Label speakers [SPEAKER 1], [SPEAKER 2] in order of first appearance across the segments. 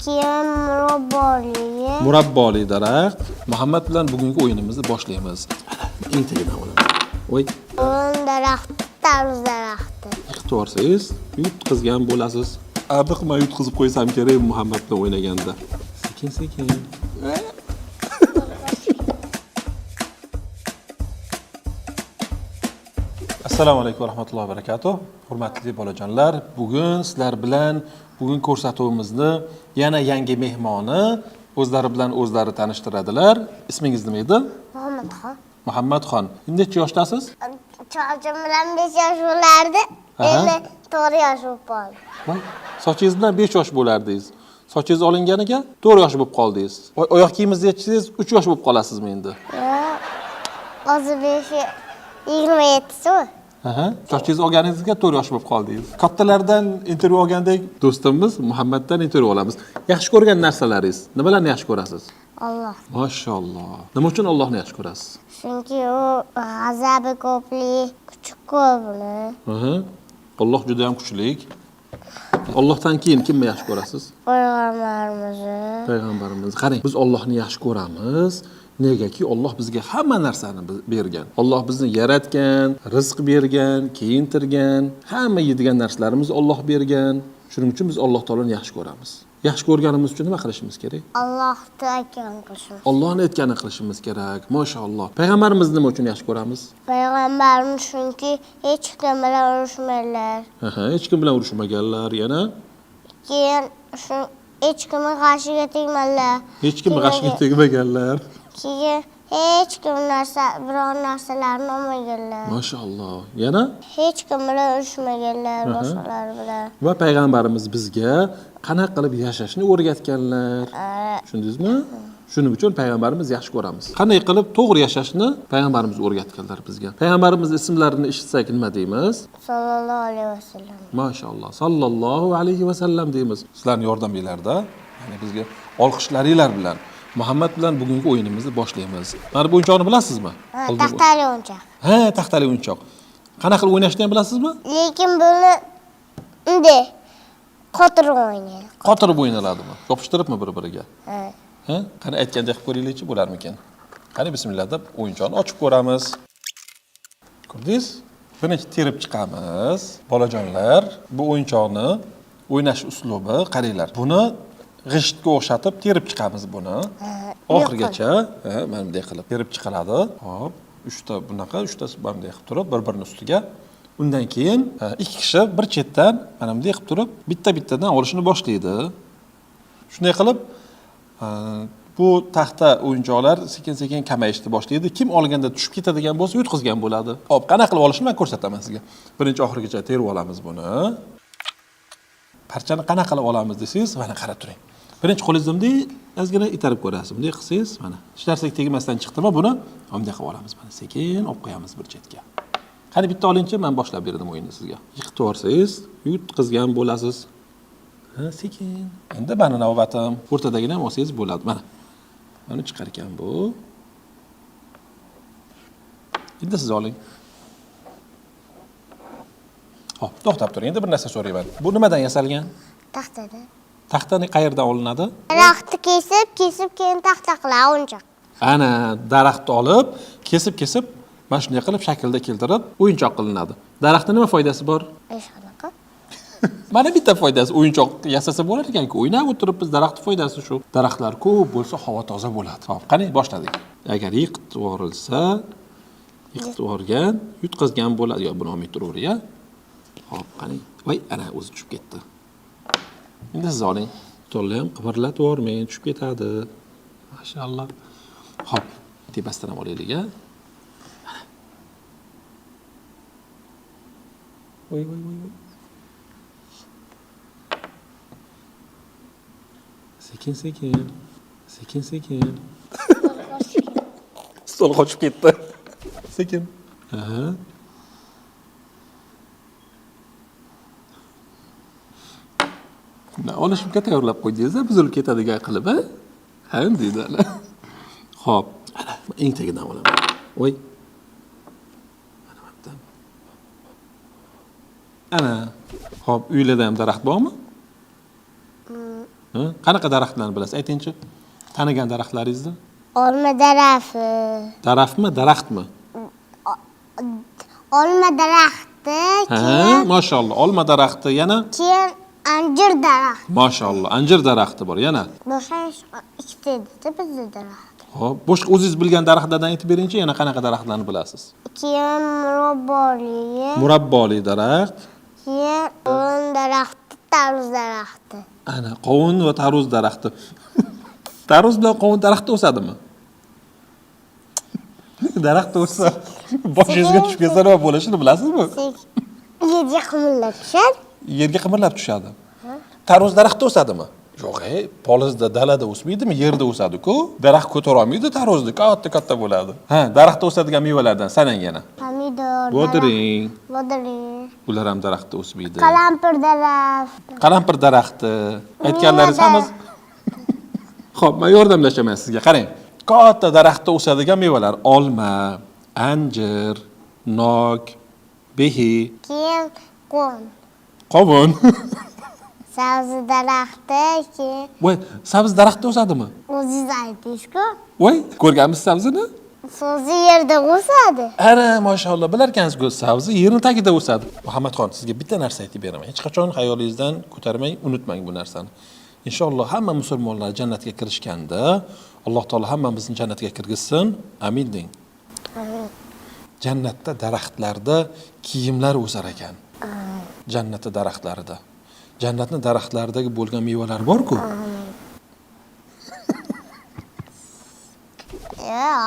[SPEAKER 1] Keyin murabboli.
[SPEAKER 2] Murabboli daraxt. Muhammad bilan bugungi o'yinimizni boshlaymiz. Eng tagidan olaman. Voy,
[SPEAKER 1] Daraxt, tarvuz daraxti.
[SPEAKER 2] yiqitvorsangiz, yutqizgan bo'lasiz. Aniqma yutqizib qo'ysam kerak Muhammad bilan o'ynaganda. Sekin-sekin. Assalomu alaykum va rahmatullohi va barakatuh. Hurmatli bolajonlar, bugun sizlar bilan ko'rsatuvimizni yana yangi mehmoni o'zlari bilan o'zlari tanishtiradilar. Ismingiz nima edi?
[SPEAKER 1] Muhammadxon.
[SPEAKER 2] Muhammadxon. Necha yoshdasiz?
[SPEAKER 1] Chochim bilan 5 yosh bo'lardi. Endi 4 yosh bo'lib qoldi.
[SPEAKER 2] Voy, sochingiz bilan 5 yosh bo'lardingiz. Sochingiz olinganiga 4 yosh bo'lib qoldingiz. Oyoq kiyimingizni yechsangiz 3 yosh bo'lib qolasizmi endi?
[SPEAKER 1] Hozir 27-si.
[SPEAKER 2] Sochingiz olganingizga 4 yosh bo'lib qoldingiz. Kattalardan intervyu olgandek do'stimiz Muhammaddan intervyu olamiz. Yaxshi ko'rgan narsalaringiz, nimalarni yaxshi ko'rasiz?
[SPEAKER 1] Alloh.
[SPEAKER 2] Mashalloh. Nima uchun Allohni yaxshi ko'rasiz?
[SPEAKER 1] Chunki u g'azabi ko'pli, kuchi ko'pli.
[SPEAKER 2] Alloh juda ham kuchli. Allohdan keyin kimni yaxshi ko'rasiz? Payg'ambarimizni. Qarang, biz Allohni yaxshi ko'ramiz. Negaki Alloh bizga hamma narsani bergan. Alloh bizni yaratgan, rizq bergan, kiyintirgan, hamma yeydigan narsalarimizni Alloh bergan. Shuning uchun biz Alloh taoloni yaxshi ko'ramiz. Yaxshi ko'rganimiz uchun nima qilishimiz kerak?
[SPEAKER 1] Allohni aytganini qilishimiz.
[SPEAKER 2] Allohni aytganini qilishimiz kerak. Mashalloh. Payg'ambarimizni nima uchun yaxshi ko'ramiz?
[SPEAKER 1] Payg'ambarimiz chunki hech kim bilan urushmaydilar.
[SPEAKER 2] Hech kim bilan urushmaganlar, yana
[SPEAKER 1] Keyin hech kimni g'ashiga tegmaganlar.
[SPEAKER 2] hech kim g'ashiga tegmaganlar.
[SPEAKER 1] Keyin hech kim biror narsalarni olmaganlar.
[SPEAKER 2] Mashalloh. Yana
[SPEAKER 1] Hech kim bilan urushmaganlar boshqalar bilan.
[SPEAKER 2] va payg'ambarimiz bizga qanaqa qilib yashashni o'rgatganlar. Tushundingizmi? Shuning uchun payg'ambarimiz yaxshi ko'ramiz. Qanday qilib to'g'ri yashashni payg'ambarimiz o'rgatganlar bizga. Payg'ambarimiz ismlarini eshitsak nima deymiz?
[SPEAKER 1] Sallallohu alayhi vasallam.
[SPEAKER 2] Mashalloh. Sallallohu alayhi vasallam deymiz. Sizlarning yordamingizlarda, ya'ni bizga olqishlaringlar bilan Muhammad bilan bugungi o'yinimizni boshlaymiz. Mana bu o'yinchoqni bilasizmi?
[SPEAKER 1] Taxtali o'yinchoq.
[SPEAKER 2] Taxtali o'yinchoq. Qanaqa qilib o'ynashni ham bilasizmi?
[SPEAKER 1] Lekin buni qotirib o'ynaydi.
[SPEAKER 2] Qotirib o'ynaladimi? Yopishtiribmi bir-biriga? Qani aytgandek qilib ko'ringlarchi bo'larmikin? Qani bismillah deb o'yinchoqni ochib ko'ramiz. Ko'rdingiz? Buni terib chiqamiz. Bolajonlar, bu o'yinchoqni o'ynash uslubi qaranglar. Buni g'ishtga o'xshatib terib chiqamiz buni. Oxirigacha, mana bunday qilib terib chiqiladi. Hop, 3 ta bunaqa, 3 ta bunday qilib turib, bir-birining ustiga. Undan keyin ikki kishi bir chetdan mana bunday qilib turib, bitta-bittadan olishni boshlaydi. Shunday qilib, bu taxta o'yinchoqlar sekin-sekin kamayishni boshlaydi. Kim olganda tushib ketadigan bo'lsa, yutqizgan bo'ladi. Hop, qanaqa qilib olishni men ko'rsataman sizga. Birinchi oxirigacha terib olamiz buni. Parchani qanaqa qilib olamiz desangiz, mana qarab turing. Birinchi qo'lingizni bunday ozgina itarib ko'rasiz. Bunday qilsangiz, mana hech narsaga tegmasdan chiqdimi, buni bunday qilib olamiz. Mana sekin olib qo'yamiz bir chetga. Qani bitta olingchi, men boshlab berdim o'yinni sizga. Yiqitib yuborsangiz, yutqizgan bo'lasiz. Sekin. Endi mana navbatim. O'rtadagini ham olsangiz bo'ladi. Mana. Mana chiqar ekan bu. Endi siz oling. Hop, to'xtab turing. Endi bir narsa so'rayman. Bu nimadan yasalgan?
[SPEAKER 1] Taxtadan.
[SPEAKER 2] Taxtani qayerdan olinadi?
[SPEAKER 1] Daraxtni kesib keyin taxta qiladi o'yinchoq.
[SPEAKER 2] Ana, daraxtni olib, kesib, mana shunday qilib shaklda keltirib, o'yinchoq qilinadi. Daraxtning nima foydasi bor?
[SPEAKER 1] Hech qanaqa.
[SPEAKER 2] Mana bitta foydasi, o'yinchoq yasasa bo'lar ekan-ku. O'ynab o'tiribmiz, daraxtning foydasi shu. Daraxtlar ko'p bo'lsa, havo toza bo'ladi. Hop, qani boshladik. Agar yiqitib yuborilsa, yiqitib yuborgan, yutqazgan bo'ladi. Yo, buni olmay turaver-ya. Hop, qani. Voy, ana o'zi tushib ketdi. Endi siz oling. To'g'ri ham qimirlatib yubormang, tushib ketadi. Mashalloh. Hop, tepasidan ham olaylik-a. Voy. Sekin. Stol qochib ketdi. Sekin. Olishimga tayyorlab qo'ydingiz-a, buzilib ketadigan qilib, ha? Deydi. Xo'p, ana eng tagidan olaman. Voy. Mana bundan. Ana. Xo'p, uylarda ham daraxt bormi? Qanaqa daraxtlarni bilasiz? Aytingchi. Tanigan daraxtlaringizni?
[SPEAKER 1] Olma daraxti.
[SPEAKER 2] Daraxtmi, daraxtmi?
[SPEAKER 1] Olma daraxti.
[SPEAKER 2] Ha, mashalloh. Olma daraxti, yana?
[SPEAKER 1] Keyin anjir daraxti.
[SPEAKER 2] Mashalloh. Anjir daraxti bor, yana?
[SPEAKER 1] Boshqa ikkita edi bizda daraxt.
[SPEAKER 2] Xo'p, boshqa o'zingiz bilgan daraxtlardan aytib beringchi, yana qanaqa daraxtlarni bilasiz?
[SPEAKER 1] Keyin murabboli.
[SPEAKER 2] Murabboli daraxt.
[SPEAKER 1] Keyin qovun daraxti, tarvuz daraxti.
[SPEAKER 2] Ana, qovun va tarvuz daraxti. Tarvuz bilan qovun daraxti o'sadimi? Daraxt o'ssa, boshingizga tushib ketsa nima bo'lishini bilasizmi?
[SPEAKER 1] Yerga qimillab tushadi.
[SPEAKER 2] Yerga qimirlab tushadi. Tarvuz daraxti o'sadimi? Yo'q, polizda, dalada o'smaydimi? Yerda o'sadi-ku. Daraxt ko'tara olmaydi, tarvuzni katta bo'ladi. Ha, daraxtda o'sadigan mevalardan sanang yana.
[SPEAKER 1] Pomidor.
[SPEAKER 2] Bodring.
[SPEAKER 1] Bodring.
[SPEAKER 2] Ular ham daraxtda o'smaydi.
[SPEAKER 1] Qalampir daraxti.
[SPEAKER 2] Qalampir daraxti. Aytganlaringiz hammasi. Xo'p, men yordamlashaman sizga. Qarang. Katta daraxtda o'sadigan mevalar: olma, anjir, nok, behi,
[SPEAKER 1] Keyin qovun.
[SPEAKER 2] qovun.
[SPEAKER 1] Sabzi daraxti, keyin
[SPEAKER 2] Voy, sabzi daraxtda o'sadimi?
[SPEAKER 1] o'zingiz aytdingiz-ku.
[SPEAKER 2] Voy, ko'rganmisiz sabzini?
[SPEAKER 1] Sabzi yerda o'sadi.
[SPEAKER 2] Ana, mashalloh, bilarkansiz-ku, sabzi yerning tagida o'sadi. Muhammadxon, sizga bitta narsa aytib beraman. Hech qachon xayolingizdan ko'tarmang, unutmang bu narsani. Inshaalloh hamma musulmonlar jannatga kirishganda, Alloh taolo hammamizni jannatga kirgizsin. Amin deng.
[SPEAKER 1] Amin.
[SPEAKER 2] Jannatda daraxtlarda kiyimlar o'sar ekan. Jannatda daraxtlarida. Jannatning daraxtlaridagi bo'lgan mevalar bor-ku.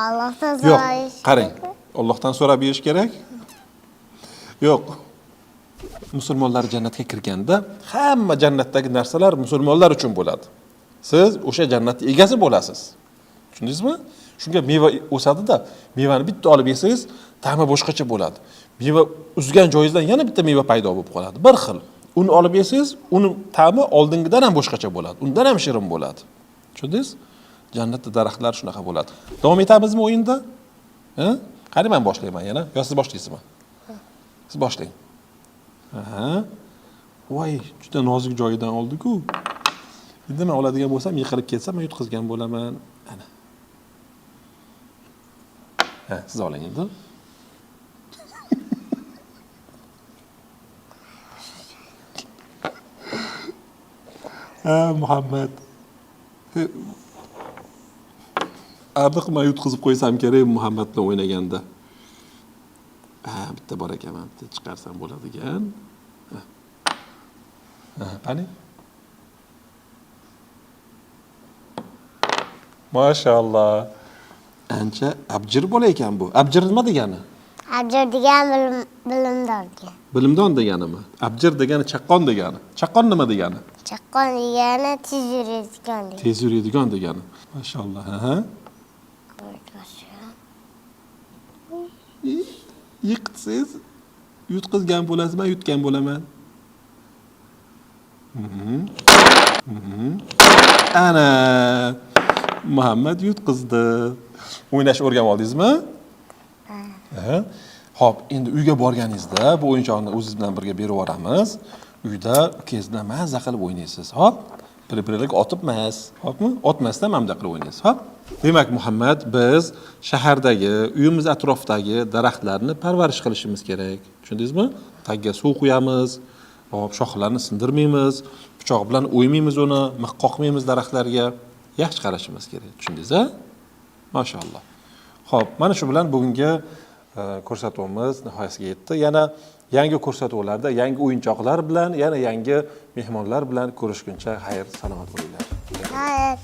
[SPEAKER 1] Allohdan
[SPEAKER 2] Yo'q,
[SPEAKER 1] so'rayish.
[SPEAKER 2] qarang. Allohdan so'rab berish kerak. Yo'q. Musulmonlar jannatga kirganda hamma jannatdagi narsalar musulmonlar uchun bo'ladi. Siz o'sha jannatning egasi bo'lasiz. Tushundingizmi? Shunga meva o'sadi-da, mevani bitta olib yesangiz, ta'mi boshqacha bo'ladi. Meva uzgan joyingizdan yana bitta meva paydo bo'lib qoladi. Bir xil. Uni olib yesangiz, uni ta'mi oldingidan ham boshqacha bo'ladi. Undan ham shirin bo'ladi. Tushundingiz? Jannatda daraxtlar shunaqa bo'ladi. Davom etamizmi o'yinda? Ha? Qani men boshlayman yana. Yo siz boshlaysizmi? Siz boshlang. Aha. Voy, juda nozik joyidan oldi-ku. Endi men oladigan bo'lsam, yiqilib ketsam, men yutqizgan bo'laman. Ana. Ha, siz oling endi. Ha, Muhammad. Aniq men yutqizib qo'ysam kerak Muhammad bilan o'ynaganda. Ha, bitta bor ekan, men bitta chiqarsam bo'ladigan. Ha, qani? Mashalloh. Ancha abjir bo'lar ekan bu. Abjir nima degani?
[SPEAKER 1] Abjir degan bilimdorga.
[SPEAKER 2] Bilimdon deganimi? Abjir degani chaqqon degani. Chaqqon nima degani?
[SPEAKER 1] Chaqqon degani tez yuradigan degani.
[SPEAKER 2] Tez yuradigan degani. Mashalloh, ha. Yiqitsangiz yutqizgan bo'lasiz, men yutgan bo'laman. Ana Muhammad yutqizdi. O'ynashni o'rganib oldingizmi? Ha. Xo'p, endi uyga borganingizda bu o'yinchoqni o'zingiz bilan birga berib yuboramiz. Uyda ukangiz bilan mazza qilib o'ynaysiz. Xo'p? Bir-biriga otib emas, xo'pmi? Otmasdan mamda qilib o'ynaysiz, xo'p? Demak, Muhammad, biz shahardagi, uyimiz atrofidagi daraxtlarni parvarish qilishimiz kerak. Tushundingizmi? Tagiga suv quyamiz, hop, shoxlarini sindirmaymiz, pichoq bilan o'ymaymiz uni, mix qoqmaymiz daraxtlarga. Yaxshi qarashimiz kerak. Tushundingiz, a? Mashalloh. Xo'p, mana shu bilan bugungi ko'rsatuvimiz nihoyasiga yetdi. Yana yangi ko'rsatuvlarda, yangi o'yinchoqlar bilan, yana yangi mehmonlar bilan ko'rishguncha xayr, salomat bo'linglar.
[SPEAKER 1] Xayr.